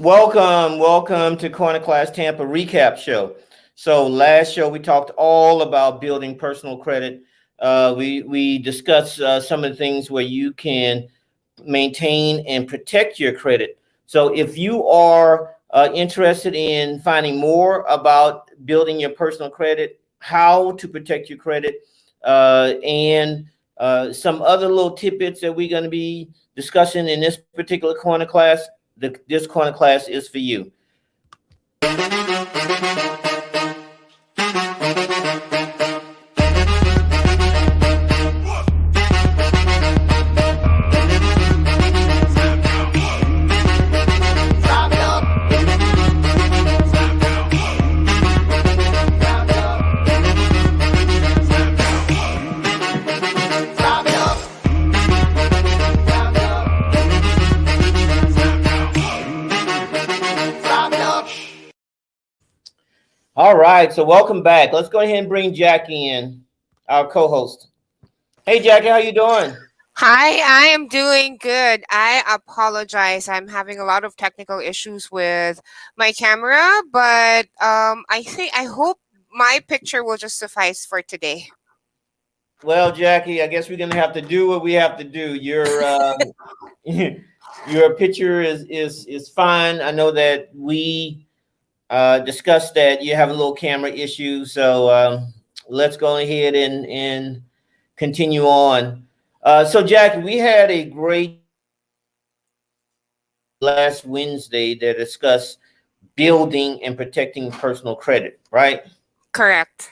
Welcome to Corner Class Tampa recap show. So last show we talked all about building personal credit. We discussed some of the things where you can maintain and protect your credit. So if you are interested in finding more about building your personal credit, how to protect your credit, and some other little tidbits that we're going to be discussing in this particular corner class, this corner class is for you. All right, so welcome back. Let's go ahead and bring Jackie in, our co-host. Hey, Jackie, how you doing? Hi, I am doing good. I apologize. I'm having a lot of technical issues with my camera, but I hope my picture will just suffice for today. Well, Jackie, I guess we're gonna have to do what we have to do. Your picture is fine. I know that we discussed that you have a little camera issue, so let's go ahead and continue on. So, Jackie, we had a great last Wednesday that discussed building and protecting personal credit, right? Correct.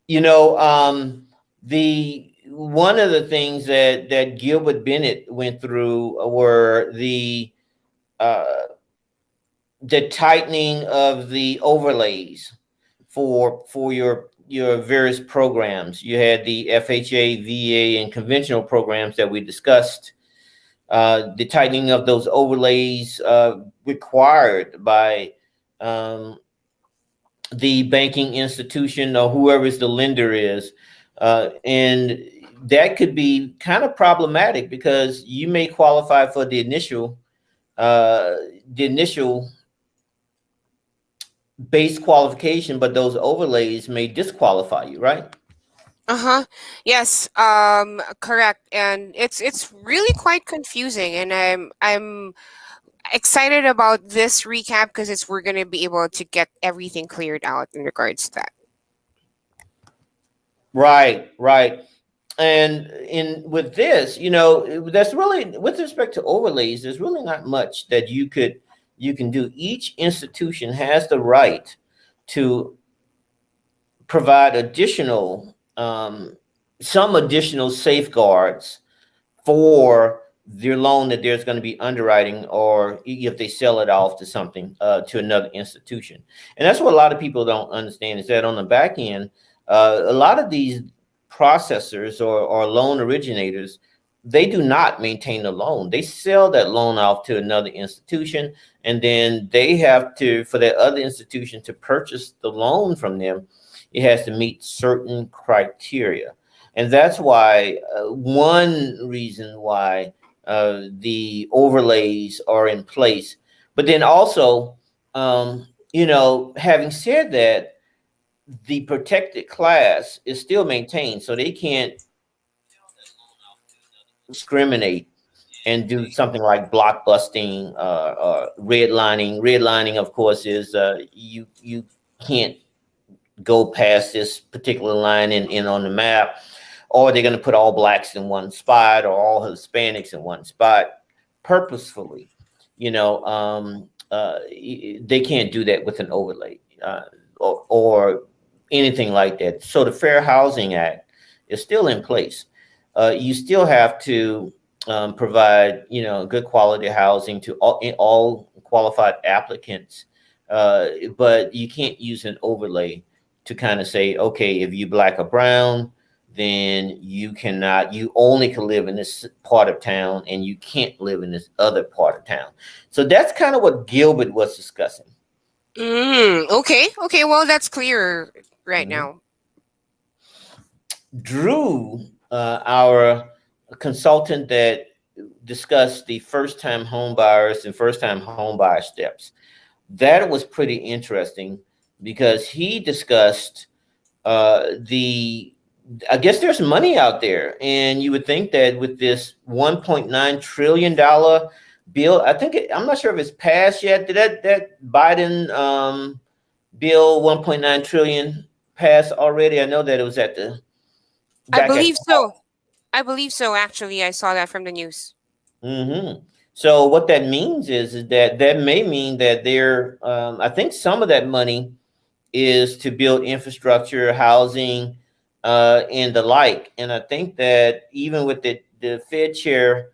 You know, the one of the things that Gilbert Bennett went through were uh, the tightening of the overlays for your various programs. You had the FHA, VA, and conventional programs that we discussed. The tightening of those overlays required by the banking institution or whoever the lender is, and that could be kind of problematic because you may qualify for the initial base qualification, but those overlays may disqualify you, right? Uh-huh. Yes, correct. And it's really quite confusing, and I'm excited about this recap because it's we're going to be able to get everything cleared out in regards to that. Right. And in with this, that's really with respect to overlays, there's really not much that you can do. Each institution has the right to provide some additional safeguards for their loan that there's going to be underwriting, or if they sell it off to something to another institution. And that's what a lot of people don't understand, is that on the back end, a lot of these processors or loan originators, they do not maintain the loan. They sell that loan off to another institution, and then they have to, for that other institution to purchase the loan from them, it has to meet certain criteria. And that's why one reason why the overlays are in place. But then also, having said that, the protected class is still maintained, so they can't discriminate and do something like blockbusting, redlining. Redlining, of course, is you can't go past this particular line in on the map, or they're going to put all blacks in one spot or all Hispanics in one spot purposefully. They can't do that with an overlay or anything like that. So the Fair Housing Act is still in place. You still have to provide, good quality housing to all qualified applicants, but you can't use an overlay to kind of say, okay, if you black or brown, then you only can live in this part of town and you can't live in this other part of town. So that's kind of what Gilbert was discussing. Okay. Well, that's clear right now. Drew, our consultant that discussed the first time home buyers and first time home buyer steps. That was pretty interesting because he discussed the I guess there's money out there, and you would think that with this $1.9 trillion bill, I'm not sure if it's passed yet. Did that Biden bill 1.9 trillion pass already? I know that it was at the I back at believe the so. I believe so. Actually, I saw that from the news. So what that means is that that may mean that there, I think some of that money is to build infrastructure, housing, and the like. And I think that even with the Fed chair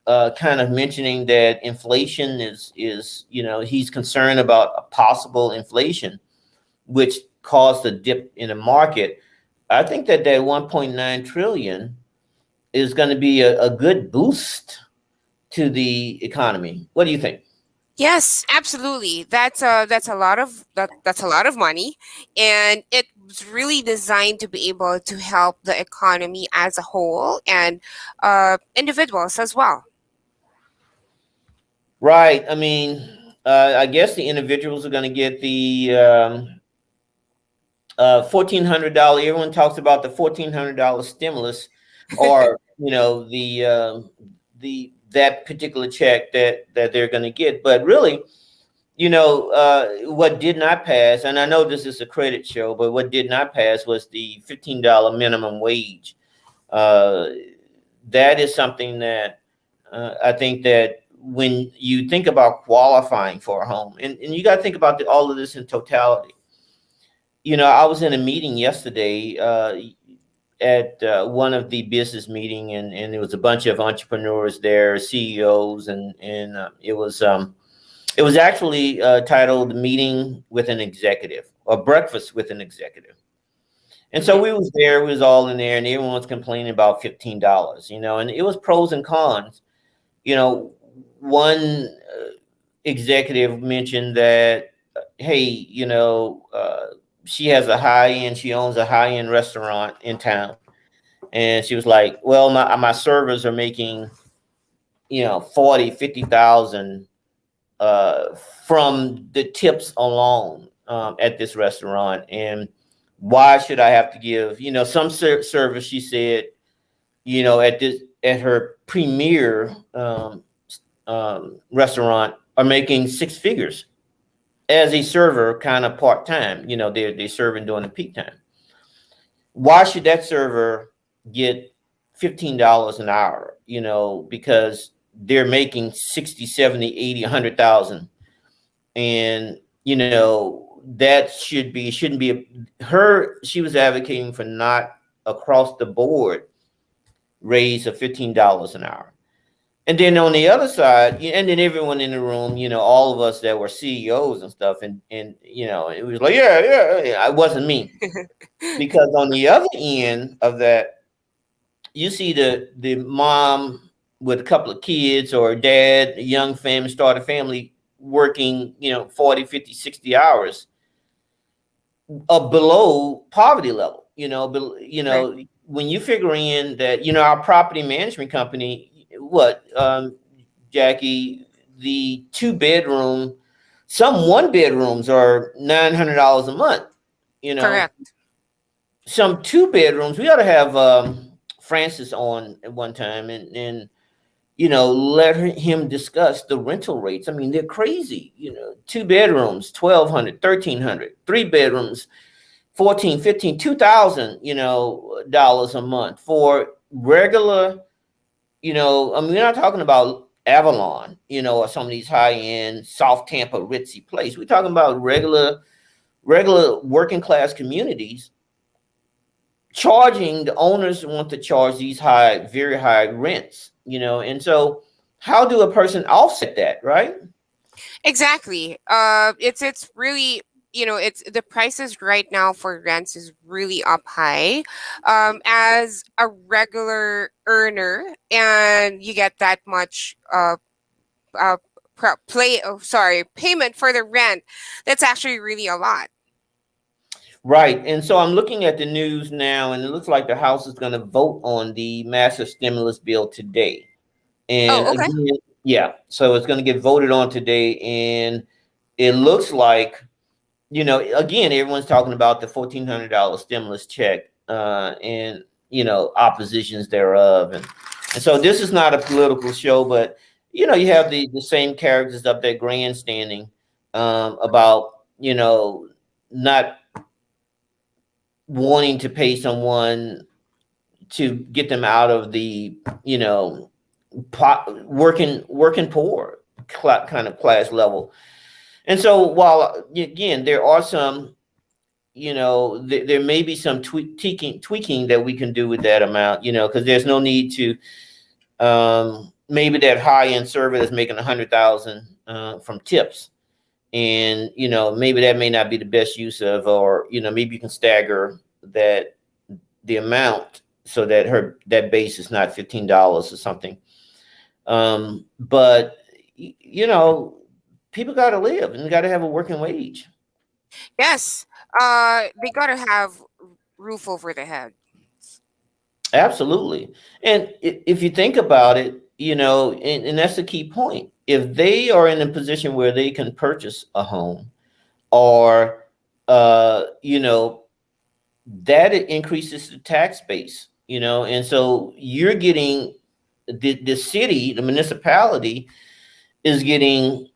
kind of mentioning that inflation is he's concerned about a possible inflation, which caused a dip in the market. I think that that 1.9 trillion is going to be a good boost to the economy. What do you think? Yes, absolutely. That's a lot of money, and it's really designed to be able to help the economy as a whole and individuals as well. Right. I mean, I guess the individuals are going to get the $1,400. Everyone talks about the $1,400 stimulus, or the that particular check that they're going to get. But really, what did not pass, and I know this is a credit show, but what did not pass was the $15 minimum wage. Uh, that is something that I think that when you think about qualifying for a home, and you got to think about all of this in totality. I was in a meeting yesterday at one of the business meeting, and there was a bunch of entrepreneurs there, CEOs, and it was actually titled "Meeting with an Executive" or "Breakfast with an Executive." And so Hmm. we was all in there, and everyone was complaining about $15, and it was pros and cons. You know, one executive mentioned that, hey, she has a high end, she owns a high end restaurant in town, and she was like, well, my servers are making 40, 50,000 uh, from the tips alone at this restaurant, and why should I have to give some service? She said, at her premier restaurant are making six figures as a server, kind of part time. They're serving during the peak time. Why should that server get $15 an hour? Because they're making 60, 70, 80, 100,000, and that shouldn't be her. She was advocating for not across the board raise of $15 an hour. And then on the other side, and then everyone in the room, all of us that were CEOs and stuff, and it was like, yeah, yeah, yeah. It wasn't me, because on the other end of that, you see the mom with a couple of kids, or dad, a young family, start a family, working 40, 50, 60 hours below poverty level. Right. When you figure in that, our property management company, what, Jackie, the two-bedroom, some one-bedrooms are $900 a month. You know, Correct. some two-bedrooms. We ought to have Francis on at one time, and let him discuss the rental rates. I mean, they're crazy. Two bedrooms, 1,200, 1,300. Three bedrooms, 14, 15, 2,000, dollars a month for regular. I mean, we're not talking about Avalon, or some of these high end South Tampa ritzy place. We're talking about regular working class communities. Charging, the owners want to charge these high, very high rents, and so how do a person offset that, right? Exactly. It's really, it's the prices right now for rents is really up high. As a regular earner, and you get that much uh payment for the rent, that's actually really a lot. Right. And so I'm looking at the news now, and it looks like the House is going to vote on the massive stimulus bill today. And Oh, okay. again, yeah, so it's going to get voted on today, and it looks like, again, everyone's talking about the $1,400 stimulus check, and oppositions thereof, and so this is not a political show, but you have the same characters up there grandstanding, about not wanting to pay someone to get them out of the you know working poor kind of class level. And so while again there are some, there may be some tweaking that we can do with that amount, because there's no need to, maybe that high end server that's making 100,000 from tips, and maybe that may not be the best use of, or maybe you can stagger that the amount so that that base is not $15 or something. But people got to live and got to have a working wage. Yes. They gotta have roof over their head. Absolutely. And if you think about it, and that's the key point. If they are in a position where they can purchase a home, or, that it increases the tax base, and so you're getting the city, the municipality is getting,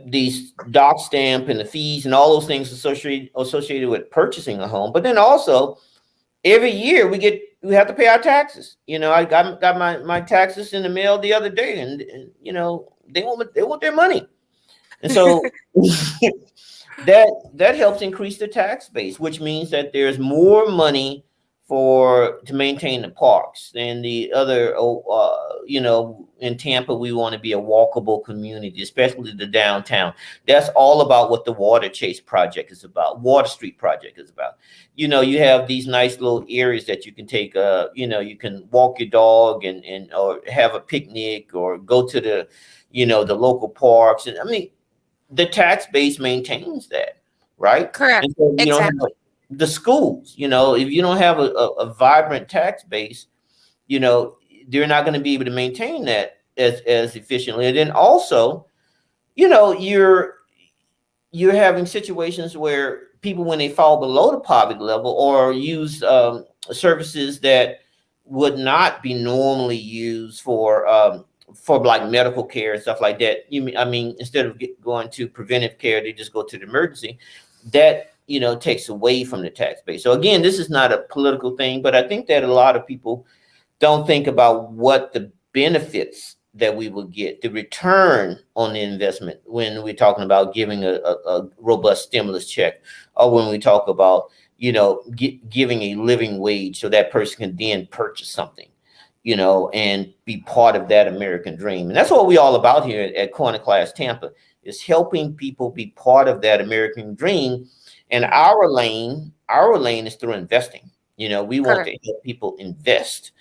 these dock stamp and the fees and all those things associated with purchasing a home. But then also every year we have to pay our taxes. I got my taxes in the mail the other day, and they want their money. And so that helps increase the tax base, which means that there's more money to maintain the parks and the other. In Tampa, we want to be a walkable community, especially the downtown. That's all about what the Water Chase project is about. Water Street project is about. You have these nice little areas that you can take. You can walk your dog and or have a picnic or go to the local parks. And I mean, the tax base maintains that, right? Correct. And so you don't have Exactly. the schools, if you don't have a vibrant tax base, they're not going to be able to maintain that as efficiently. And then also, you know, you're you're having situations where people, when they fall below the poverty level or use services that would not be normally used for like medical care and stuff like that. I mean, instead of going to preventive care, they just go to the emergency. That takes away from the tax base. So again, this is not a political thing, but I think that a lot of people don't think about what the benefits that we will get, the return on the investment when we're talking about giving a robust stimulus check, or when we talk about, giving a living wage so that person can then purchase something, and be part of that American dream. And that's what we all about here at Corner Class Tampa, is helping people be part of that American dream. And Hmm. our lane is through investing. We want Correct. to help people invest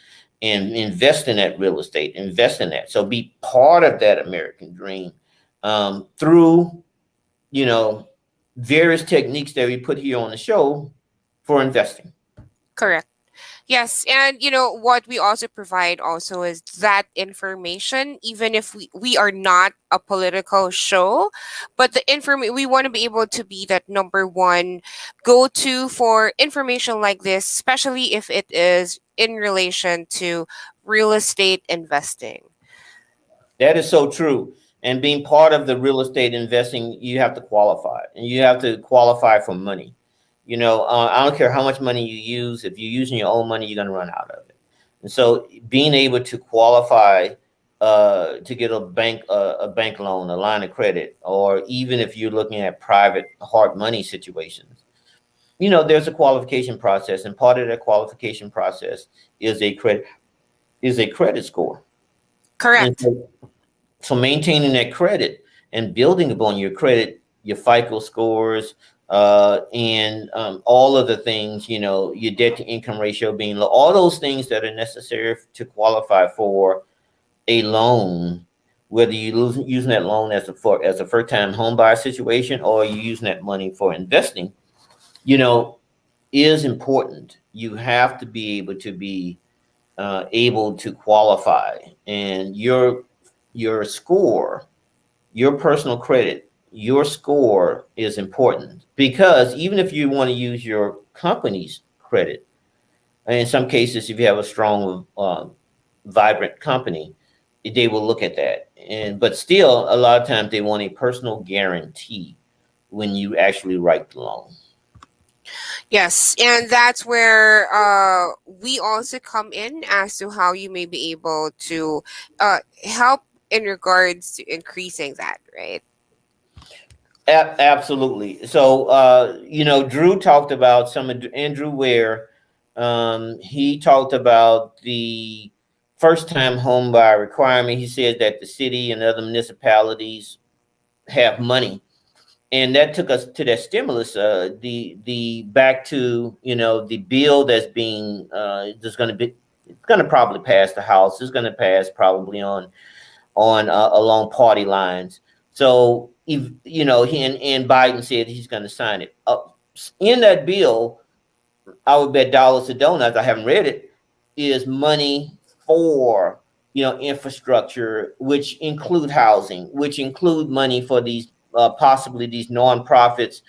and invest in that real estate, invest in that. So be part of that American dream, through, you know, various techniques that we put here on the show for investing. Correct. Yes, and what we also provide also is that information, even if we are not a political show, but the information, we want to be able to be that number one go to for information like this, especially if it is in relation to real estate investing. That is so true. And being part of the real estate investing, you have to qualify, and you have to qualify for money. I don't care how much money you use. If you're using your own money, you're going to run out of it. And so, being able to qualify to get a bank loan, a line of credit, or even if you're looking at private hard money situations, there's a qualification process, and part of that qualification process is a credit score. And Correct. so maintaining that credit and building upon your credit, your FICO scores, and all of the things, your debt to income ratio being low, all those things that are necessary to qualify for a loan, whether using that loan as a first time home buyer situation, or you using that money for investing, you know, is important. You have to be able to be able to qualify, and your score, your personal credit, your score is important, because even if you want to use your company's credit, and in some cases, if you have a strong, vibrant company, they will look at that. And but still, a lot of times they want a personal guarantee when you actually write the loan. Yes, and that's where we also come in as to how you may be able to help in regards to increasing that, right? Absolutely. So, Drew talked about some of Andrew Ware. He talked about the first time home buyer requirement. He said that the city and other municipalities have money, and that took us to that stimulus. The back to the bill that's being there's going to be, it's going to probably pass the House. It's going to pass probably on along party lines. So if and Biden said he's going to sign it. In that bill, I would bet dollars to donuts, I haven't read it, is money for infrastructure, which include housing, which include money for these possibly these nonprofits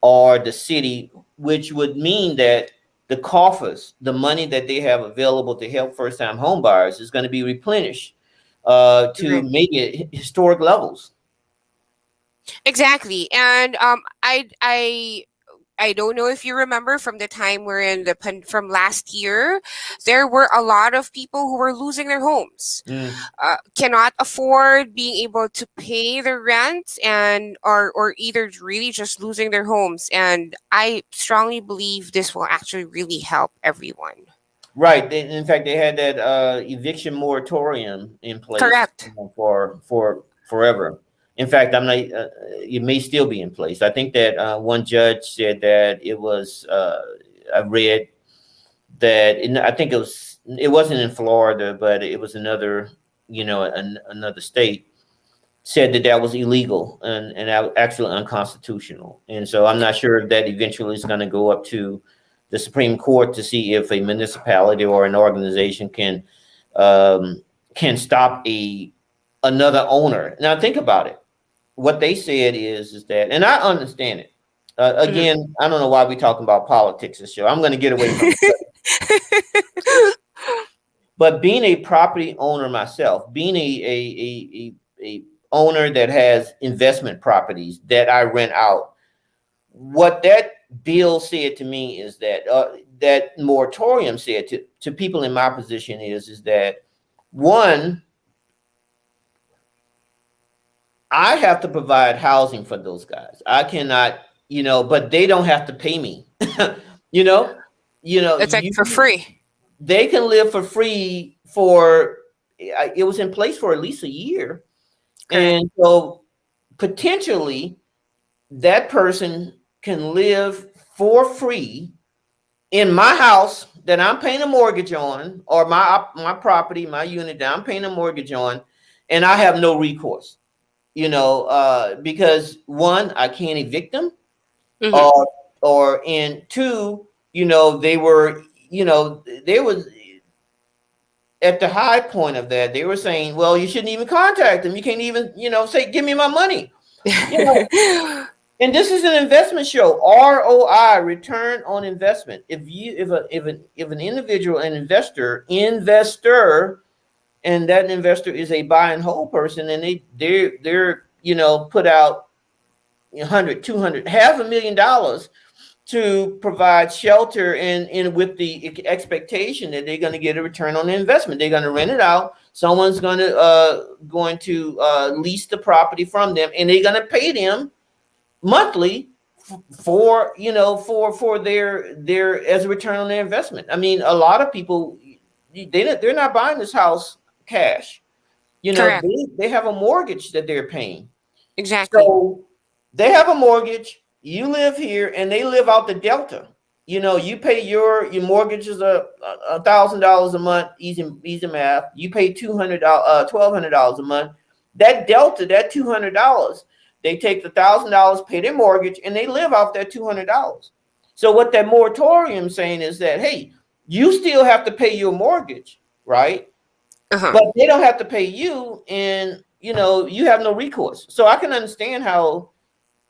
or the city, which would mean that the coffers, the money that they have available to help first time home buyers, is going to be replenished to Right. maybe historic levels. Exactly, and I don't know if you remember from the time we're in from last year, there were a lot of people who were losing their homes, Mm. cannot afford being able to pay the rent, and or either really just losing their homes. And I strongly believe this will actually really help everyone. Right. In fact, they had that eviction moratorium in place Correct. for forever. In fact, I'm not. It may still be in place. I think that one judge said that it was. I read that. I think it wasn't in Florida, but it was another. Another state said that that was illegal and actually unconstitutional. And so I'm not sure if that eventually is going to go up to the Supreme Court to see if a municipality or an organization um, can stop another owner. Now think about it. What they said is that, and I understand it. Mhm. Again, I don't know why we're talking about politics this show. I'm going to get away from it. But being a property owner myself, being a owner that has investment properties that I rent out, what that bill said to me is that that moratorium said to people in my position is that one, I have to provide housing for those guys. I cannot, but they don't have to pay me. you know, It's like you for free. they can live for free for. It was in place for at least a year, Correct. and so potentially that person can live for free in my house that I'm paying a mortgage on, or my property, my unit that I'm paying a mortgage on, and I have no recourse. Because one, I can't evict them, Hmm. or and two, they were, they was at the high point of that. They were saying, well, you shouldn't even contact them. You can't even, say, give me my money. You know, And this is an investment show. ROI, return on investment. If an individual, an investor, and that investor is a buy and hold person, and they're put out 100, 200, $500,000 to provide shelter, and with the expectation that they're going to get a return on the investment. They're going to rent it out. Someone's going to lease the property from them, and they're going to pay them monthly for their as a return on their investment. I mean, a lot of people, they're not buying this house cash. Correct. They have a mortgage that they're paying. Exactly. So they have a mortgage. You live here, and they live out the delta. You pay your mortgage is $1,000 a month. Easy math. You pay $1,200 a month. That delta, that $200, they take the $1,000, pay their mortgage, and they live off that $200. So what that moratorium saying is that, hey, you still have to pay your mortgage, right? Uh-huh. But they don't have to pay you, and you have no recourse. So I can understand how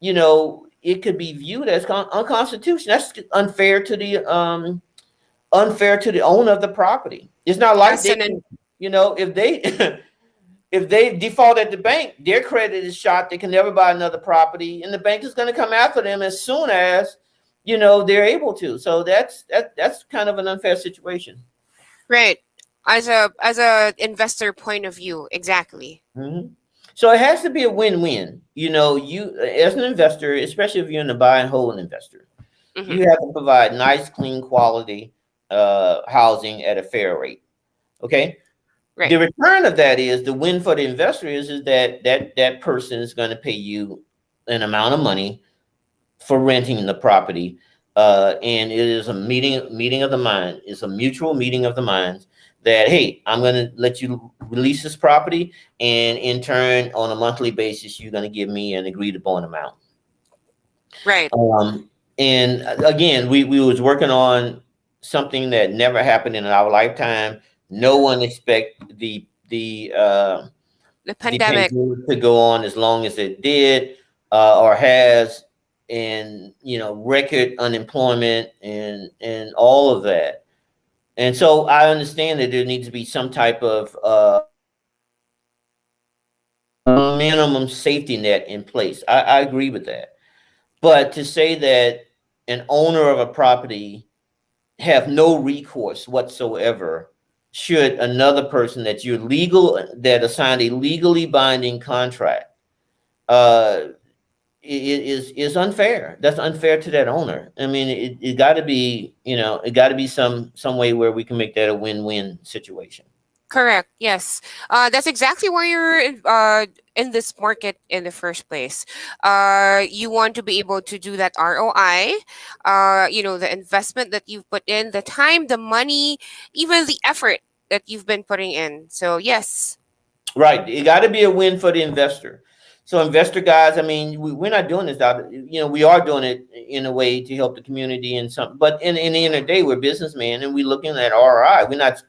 it could be viewed as unconstitutional. That's unfair to the owner of the property. It's not like Yes, they and can, then if they if they default at the bank, their credit is shot. They can never buy another property, and the bank is going to come after them as soon as they're able to. So that's kind of an unfair situation. right. As a investor point of view, exactly. Hmm. So it has to be a win-win. You as an investor, especially if you're in the buy and hold investor, Mm-hmm. you have to provide nice, clean, quality housing at a fair rate. Okay. Right. The return of that is the win for the investor is that person is going to pay you an amount of money for renting the property, and it is a meeting of the mind. It's a mutual meeting of the minds that, hey, I'm going to let you release this property, and in turn, on a monthly basis, you're going to give me an agreed upon amount. Right. And again, we was working on something that never happened in our lifetime. No one expect The the pandemic. pandemic to go on as long as it did, or has, and record unemployment and all of that. And so I understand that there needs to be some type of minimum safety net in place. I agree with that. But to say that an owner of a property have no recourse whatsoever should another person that assigned a legally binding contract, uh, is unfair. That's unfair to that owner. I mean, it got to be, it got to be some way where we can make that a win-win situation. Correct. Yes. That's exactly why you're in this market in the first place. You want to be able to do that ROI. The investment that you've put in, the time, the money, even the effort that you've been putting in. So yes. Right. It got to be a win for the investor. So investor guys, I mean, we're not doing this out. We are doing it in a way to help the community and some. But in the end of the day, we're businessmen and we're looking at ROI. We're not,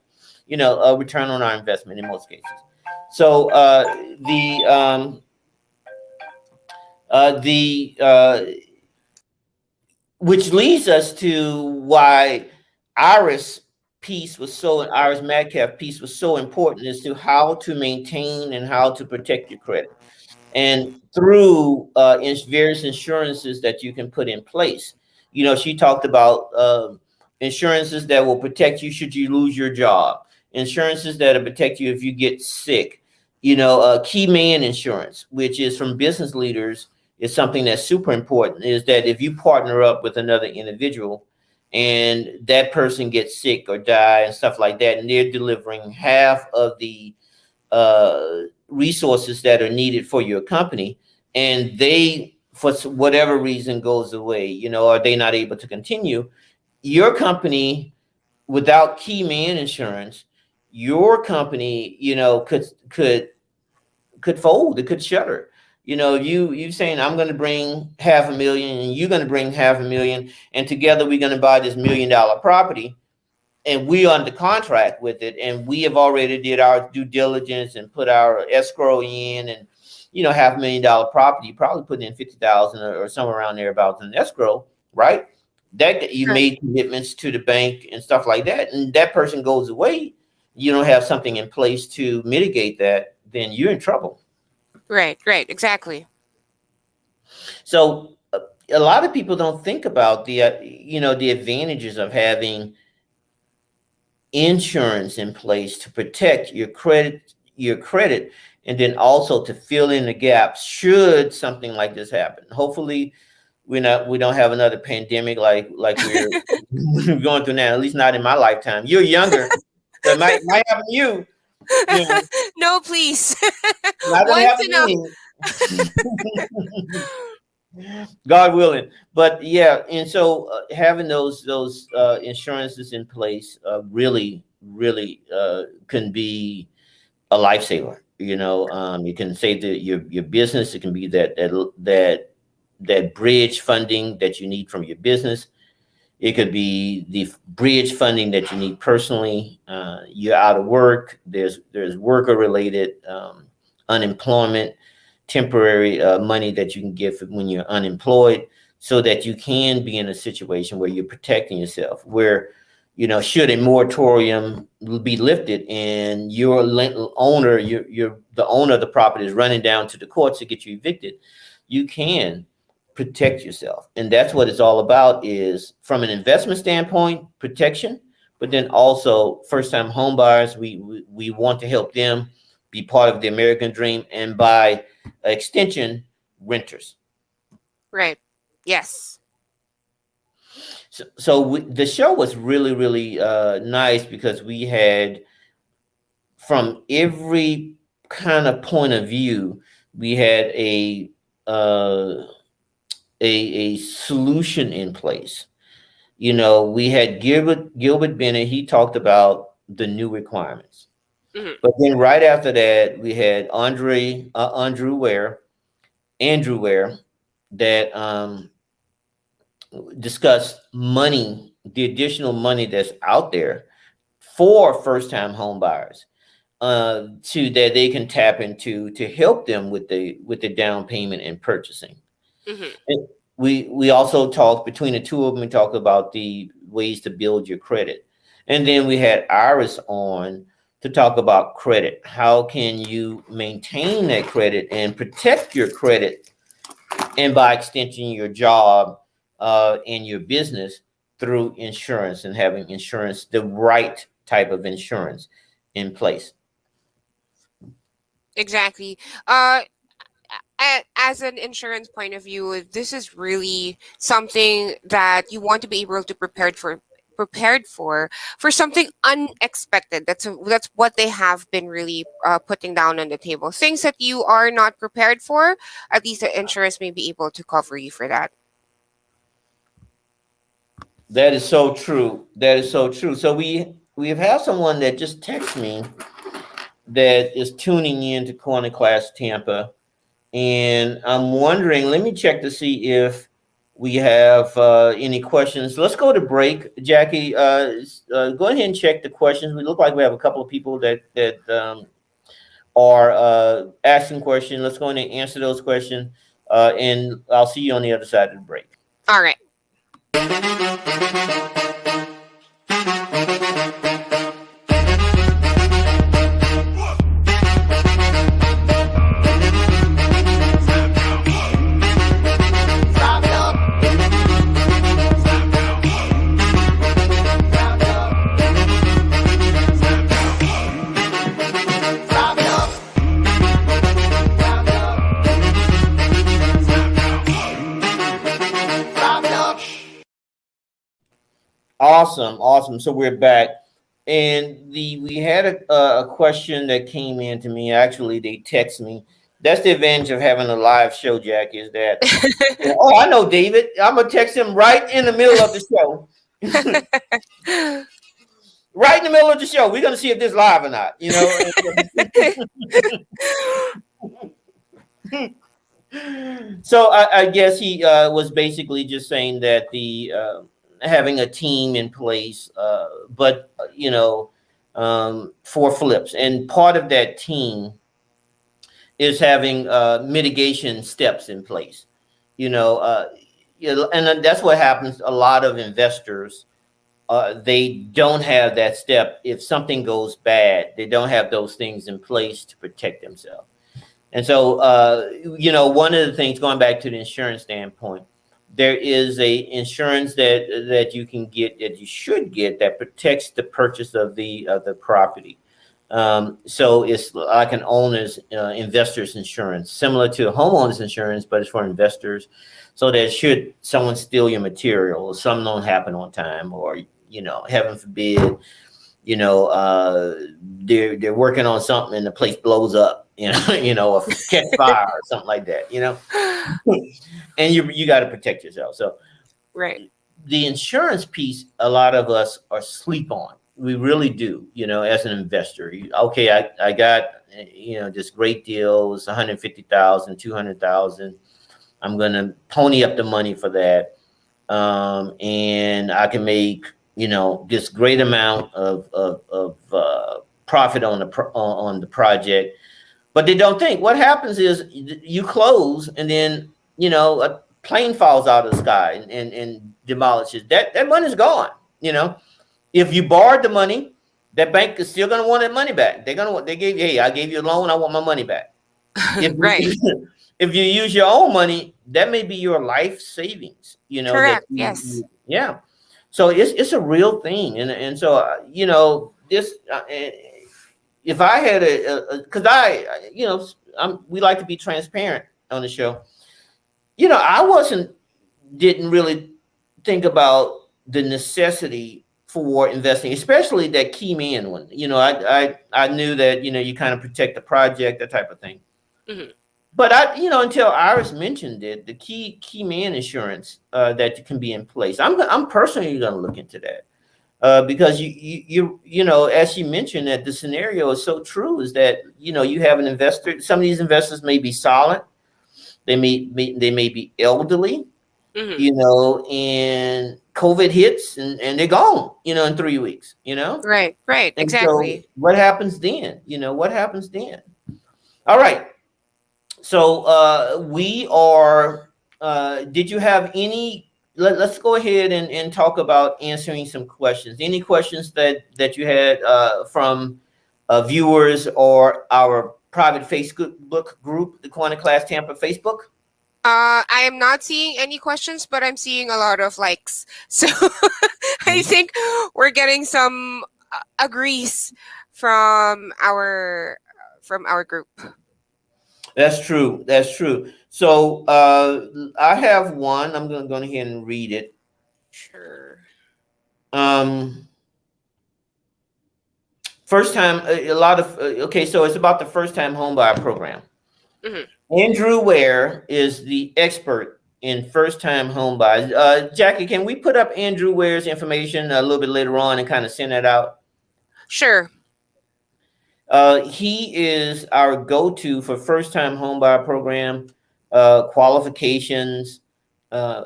a return on our investment in most cases. So the which leads us to why Iris Iris Metcalf piece was so important as to how to maintain and how to protect your credit, and through various insurances that you can put in place. She talked about insurances that will protect you should you lose your job, insurances that will protect you if you get sick. Key man insurance, which is from business leaders, is something that's super important. Is that if you partner up with another individual and that person gets sick or die and stuff like that, and they're delivering half of the resources that are needed for your company, and they, for whatever reason, goes away, or they not able to continue, your company, without key man insurance, your company, could fold. It could shutter. You saying I'm going to bring 500,000 and you're going to bring 500,000, and together we're going to buy this $1 million property, and we under contract with it, and we have already did our due diligence and put our escrow in, and $500,000 property, you probably put in 50,000 or somewhere around there about an escrow, right? That you Right. made commitments to the bank and stuff like that, and that person goes away, you don't have something in place to mitigate that, then you're in trouble. Right. Right. Exactly. So a lot of people don't think about the advantages of having insurance in place to protect your credit, and then also to fill in the gaps should something like this happen. Hopefully we don't have another pandemic like we're going through now, at least not in my lifetime. You're younger, so it might happen to you. You know, No, please. not gonna Once happen in to a me. God willing. But yeah, and so having those insurances in place really can be a lifesaver. You can save your business. It can be that bridge funding that you need from your business. It could be the bridge funding that you need personally. You're out of work. There's worker related unemployment, temporary money that you can get when you're unemployed, so that you can be in a situation where you're protecting yourself. Where, should a moratorium be lifted and your owner, you're the owner of the property is running down to the courts to get you evicted, you can protect yourself. And that's what it's all about, is from an investment standpoint, protection, but then also first time home buyers, we want to help them be part of the American dream, and by extension, renters. Right. Yes. So the show was really, really nice, because we had, from every kind of point of view, we had uh, a solution in place. We had Gilbert Bennett. He talked about the new requirements, Hmm. but then right after that, we had Andrew Ware, that discussed money, the additional money that's out there for first time home buyers, to that they can tap into to help them with the down payment and purchasing. Hmm. And we also talked, between the two of them, we talked about the ways to build your credit. And then we had Iris on to talk about credit. How can you maintain that credit and protect your credit, and by extension, your job and your business, through insurance, and having insurance, the right type of insurance in place. Exactly. As an insurance point of view, this is really something that you want to be able to prepared for something unexpected. That's what they have been really putting down on the table. Things that you are not prepared for, at least the insurance may be able to cover you for that. That is so true. That is so true. So we've had someone that just texted me, that is tuning in to Corner Class Tampa, and I'm wondering. Let me check to see if we have any questions. Let's go to break, Jackie. Go ahead and check the questions. We look like we have a couple of people that are asking questions. Let's go in and answer those questions, and I'll see you on the other side of the break. All right. Awesome, awesome. So we're back, and we had a question that came in to me. Actually, they text me. That's the advantage of having a live show, Jack. Is that, oh, I know David. I'm gonna text him right in the middle of the show. Right in the middle of the show. We're gonna see if this live or not. So I guess he was basically just saying that the having a team in place, but for flips, and part of that team is having mitigation steps in place. And that's what happens. A lot of investors, they don't have that step. If something goes bad, they don't have those things in place to protect themselves. And so, one of the things, going back to the insurance standpoint, there is a insurance that you can get, that you should get, that protects the purchase of the property. So it's like an owner's investor's insurance, similar to a homeowner's insurance, but it's for investors. So that should someone steal your material, or something don't happen on time, or heaven forbid, they're working on something and the place blows up, or catch fire or something like that, and you got to protect yourself. So Right. the insurance piece, a lot of us are sleep on. We really do, as an investor. Okay, I got, this great deal. It's 150,000, 200,000. I'm going to pony up the money for that. and I can make this great amount of profit on on the project. But they don't think what happens is you close, and then a plane falls out of the sky and demolishes that money's gone. You know, if you borrowed the money, that bank is still going to want that money back. They gave you, hey, I gave you a loan, I want my money back. If Right. you, if you use your own money, that may be your life savings. That Correct. Yes. yeah. So it's a real thing, and so this. If I had because we like to be transparent on the show. I didn't really think about the necessity for investing, especially that key man one. I knew that you kind of protect the project, that type of thing. Hmm. But until Iris mentioned it, the key man insurance that can be in place. I'm personally going to look into that. Because as you mentioned, that the scenario is so true, is that you have an investor. Some of these investors may be solid, they may be elderly, Hmm. and COVID hits, and they're gone, in 3 weeks, Right. Right. and so Exactly. what happens then? What happens then? All right. So we are. Did you have any? Let's go ahead and talk about answering some questions. Any questions that you had from viewers or our private Facebook group, the Corner Class Tampa Facebook? I am not seeing any questions, but I'm seeing a lot of likes. So I Mhm. think we're getting some agrees from our group. That's true. That's true. So I have one. I'm going to go ahead and read it. Sure. Um, First time, a lot of okay. So it's about the first time home buyer program. Hmm. Andrew Ware is the expert in first time home buyers. Jackie, can we put up Andrew Ware's information a little bit later on and kind of send that out? Sure. He is our go-to for first-time homebuyer program, qualifications,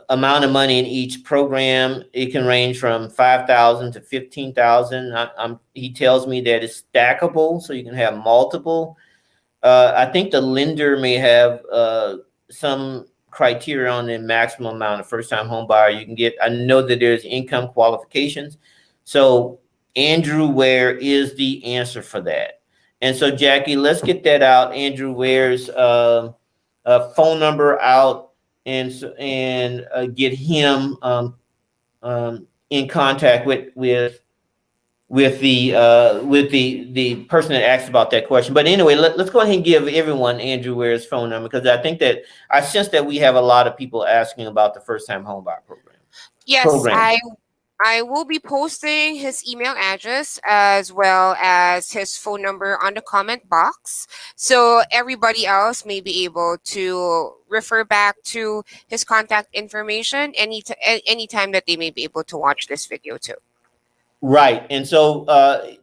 amount of money in each program. It can range from 5,000 to 15,000. He tells me that it's stackable, so you can have multiple. I think the lender may have some criteria on the maximum amount of first-time home buyer you can get. I know that there's income qualifications, so Andrew Ware is the answer for that. And so, Jackie, let's get that out. Andrew Ware's phone number out, and get him in contact with the person that asked about that question. But anyway, let's go ahead and give everyone Andrew Ware's phone number, because I think that I sense that we have a lot of people asking about the first time home buyer program. Yes, I will be posting his email address as well as his phone number on the comment box, so everybody else may be able to refer back to his contact information anytime that they may be able to watch this video too. Right. And so and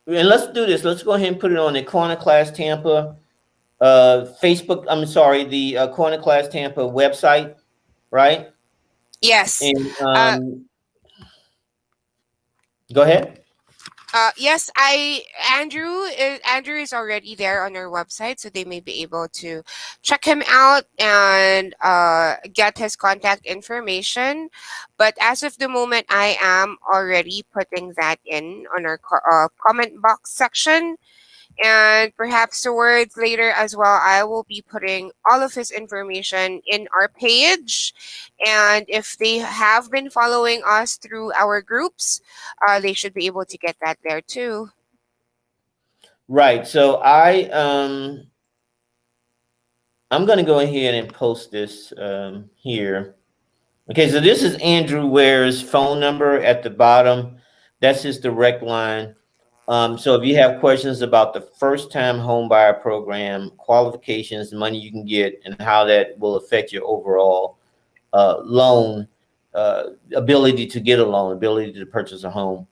let's do this. Let's go ahead and put it on the Corner Class Tampa Facebook. I'm sorry, the Corner Class Tampa website, right? Yes. And Uh, go ahead. yes, Andrew is already there on our website, so they may be able to check him out and get his contact information. But as of the moment, I am already putting that in on our comment box section. And perhaps towards later as well, I will be putting all of his information in our page. And if they have been following us through our groups, they should be able to get that there too. Right. So I'm going to go ahead and post this here. Okay, so this is Andrew Ware's phone number at the bottom. That's his direct line. So if you have questions about the first time home buyer program, qualifications, money you can get, and how that will affect your overall loan, ability to get a loan, ability to purchase a home,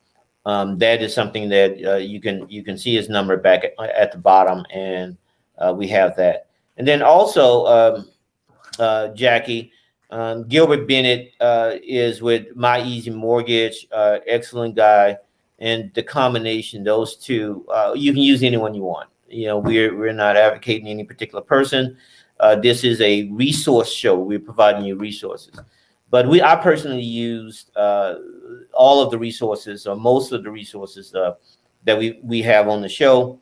that is something that you can see his number back at the bottom, and we have that. And then also, Jackie, Gilbert Bennett is with My Easy Mortgage, excellent guy, and the combination those two, you can use anyone you want. We're not advocating any particular person. This is a resource show. We're providing you resources, but I personally used all of the resources or most of the resources that we have on the show,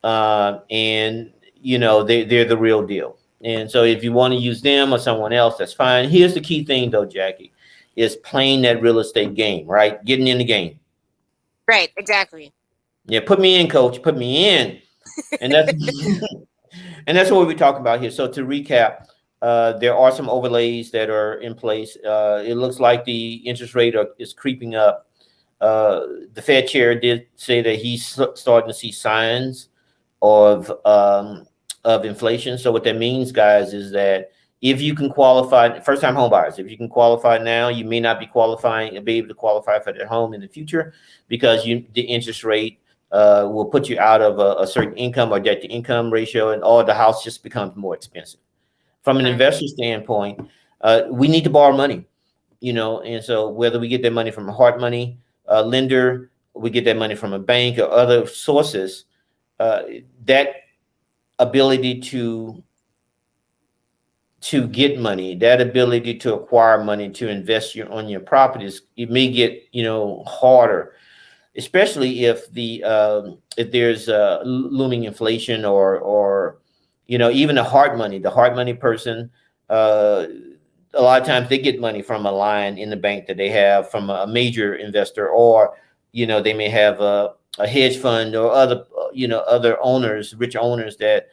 and they're the real deal. And so if you want to use them or someone else, that's fine. Here's the key thing though, Jackie, is playing that real estate game, right? Getting in the game. Right, exactly. Yeah, put me in, coach. Put me in. And that's and that's what we're talking about here. So to recap, there are some overlays that are in place. It looks like the interest rate is creeping up. The Fed chair did say that he's starting to see signs of inflation. So what that means, guys, is that if you can qualify, first time home buyers, if you can qualify now, you may not be able to qualify for their home in the future because the interest rate will put you out of a certain income or debt to income ratio, and all the house just becomes more expensive. From an Right. investor standpoint, we need to borrow money, and so whether we get that money from a hard money lender, we get that money from a bank or other sources, that ability to get money, that ability to acquire money to invest on your properties, it may get harder, especially if there's looming inflation or even the hard money person. A lot of times they get money from a line in the bank that they have from a major investor, or they may have a hedge fund or other owners, rich owners that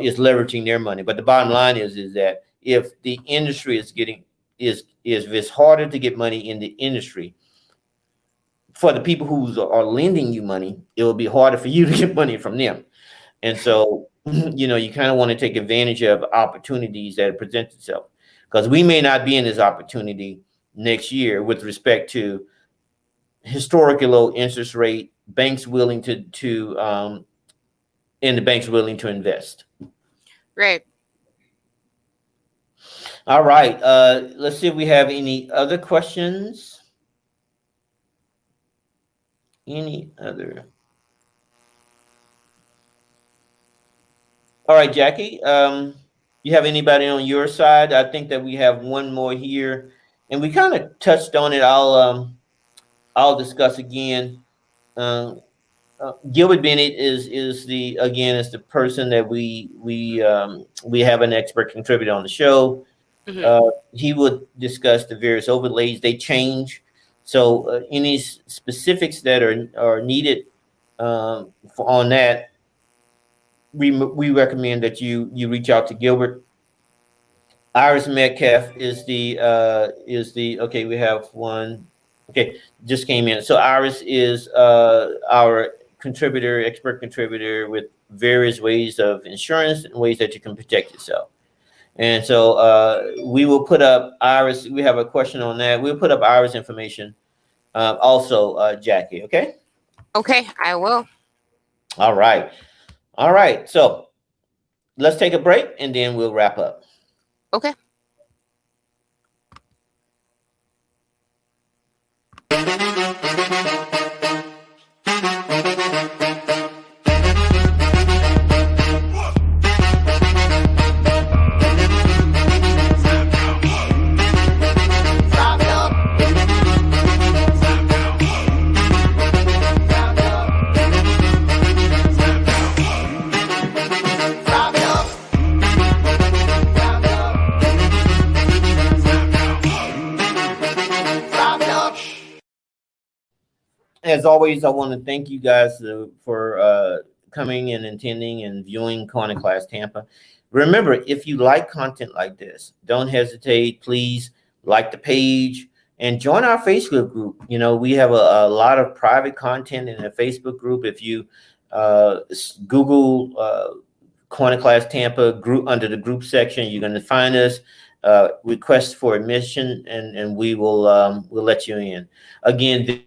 is leveraging their money. But the bottom line is that if the industry if it's harder to get money in the industry, for the people who are lending you money, it will be harder for you to get money from them. And so, you kind of want to take advantage of opportunities that present itself, because we may not be in this opportunity next year with respect to historically low interest rate, banks willing and the banks willing to invest. Right. All right. Let's see if we have any other questions. Any other? All right, Jackie. You have anybody on your side? I think that we have one more here, and we kind of touched on it. I'll discuss again. Um, Gilbert Bennett is the person that we have an expert contributor on the show. Hmm. He would discuss the various overlays. They change, so any specifics that are needed on that, we recommend that you reach out to Gilbert. Iris Metcalf is the okay. We have one. Okay, just came in. So Iris is our expert contributor with various ways of insurance and ways that you can protect yourself. And so we will put up Iris. We have a question on that. We'll put up Iris information. Also, Jackie. Okay. Okay, I will. All right. All right. So let's take a break and then we'll wrap up. Okay. As always, I want to thank you guys for coming and attending and viewing Corner Class Tampa. Remember, if you like content like this, don't hesitate. Please like the page and join our Facebook group. We have a lot of private content in the Facebook group. If you Google Corner Class Tampa group under the group section, you're going to find us. Request for admission, and we will we'll let you in. Again,